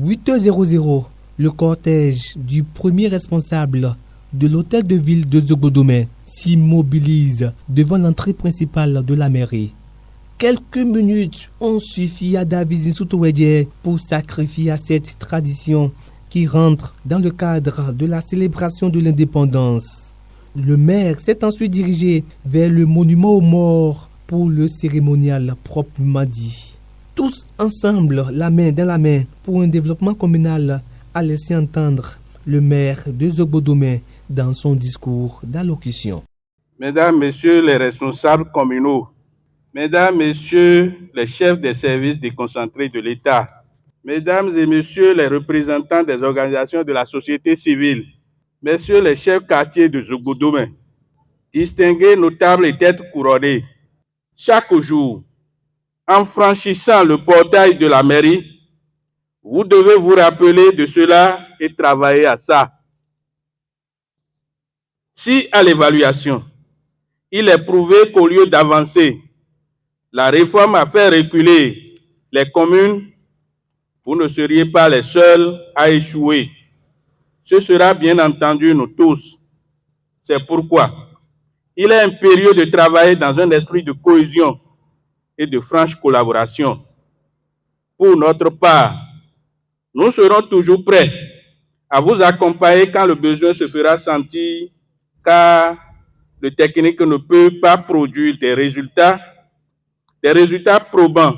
8h00, le cortège du premier responsable de l'hôtel de ville de Zogbodomé s'immobilise devant l'entrée principale de la mairie. Quelques minutes ont suffi à David Nsutouwedje pour sacrifier à cette tradition qui rentre dans le cadre de la célébration de l'indépendance. Le maire s'est ensuite dirigé vers le monument aux morts pour le cérémonial proprement dit. Tous ensemble, la main dans la main, pour un développement communal, a laissé entendre le maire de Zogbodomé dans son discours d'allocution. Mesdames, Messieurs les responsables communaux, Mesdames, Messieurs les chefs des services déconcentrés de l'État, Mesdames et Messieurs les représentants des organisations de la société civile, Messieurs les chefs quartiers de Zogbodomé, distingués, notables et têtes couronnées, chaque jour, en franchissant le portail de la mairie, vous devez vous rappeler de cela et travailler à ça. Si à l'évaluation, il est prouvé qu'au lieu d'avancer, la réforme a fait reculer les communes, vous ne seriez pas les seuls à échouer. Ce sera bien entendu nous tous. C'est pourquoi il est impérieux de travailler dans un esprit de cohésion et de franche collaboration. Pour notre part, nous serons toujours prêts à vous accompagner quand le besoin se fera sentir, car le technique ne peut pas produire des résultats probants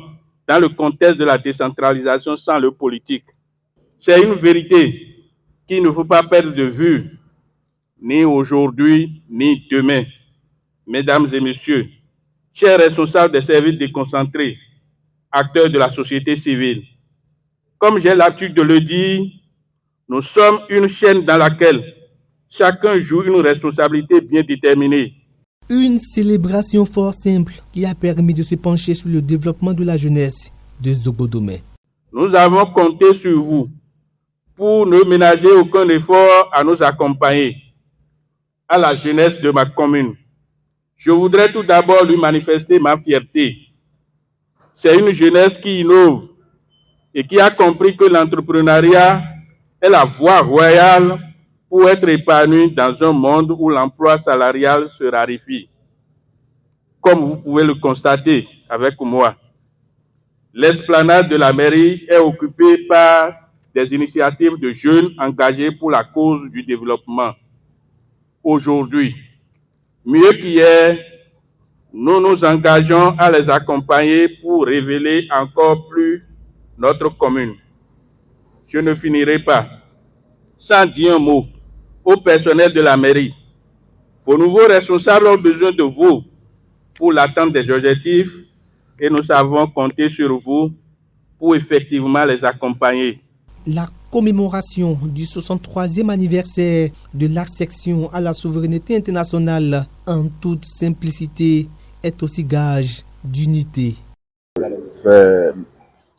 dans le contexte de la décentralisation sans le politique. C'est une vérité qu'il ne faut pas perdre de vue, ni aujourd'hui, ni demain. Mesdames et Messieurs, chers responsables des services déconcentrés, acteurs de la société civile, comme j'ai l'habitude de le dire, nous sommes une chaîne dans laquelle chacun joue une responsabilité bien déterminée. Une célébration fort simple qui a permis de se pencher sur le développement de la jeunesse de Zogbodomé. Nous avons compté sur vous pour ne ménager aucun effort à nous accompagner. À la jeunesse de ma commune, je voudrais tout d'abord lui manifester ma fierté. C'est une jeunesse qui innove et qui a compris que l'entrepreneuriat est la voie royale pour être épanoui dans un monde où l'emploi salarial se raréfie. Comme vous pouvez le constater avec moi, l'esplanade de la mairie est occupée par des initiatives de jeunes engagés pour la cause du développement. Aujourd'hui, mieux qu'hier, nous nous engageons à les accompagner pour révéler encore plus notre commune. Je ne finirai pas sans dire un mot au personnel de la mairie. Vos nouveaux responsables ont besoin de vous pour l'atteinte des objectifs et nous savons compter sur vous pour effectivement les accompagner. La commémoration du 63e anniversaire de l'accession à la souveraineté internationale en toute simplicité est aussi gage d'unité. C'est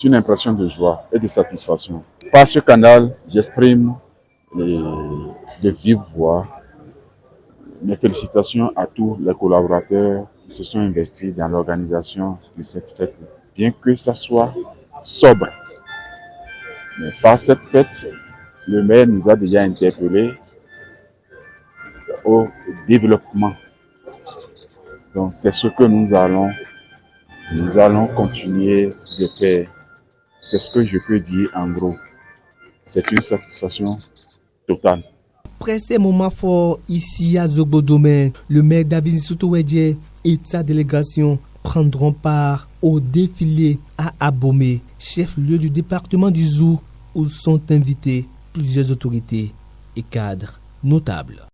une impression de joie et de satisfaction. Par ce canal, j'exprime de vive voix mes félicitations à tous les collaborateurs qui se sont investis dans l'organisation de cette fête, bien que ça soit sobre. Mais par cette fête, le maire nous a déjà interpellés au développement. Donc c'est ce que nous allons continuer de faire. C'est ce que je peux dire en gros. C'est une satisfaction totale. Après ces moments forts ici à Zogbodomé, le maire David Nsutouwedje et sa délégation prendront part au défilé à Abomey, chef-lieu du département du Zou, où sont invités plusieurs autorités et cadres notables.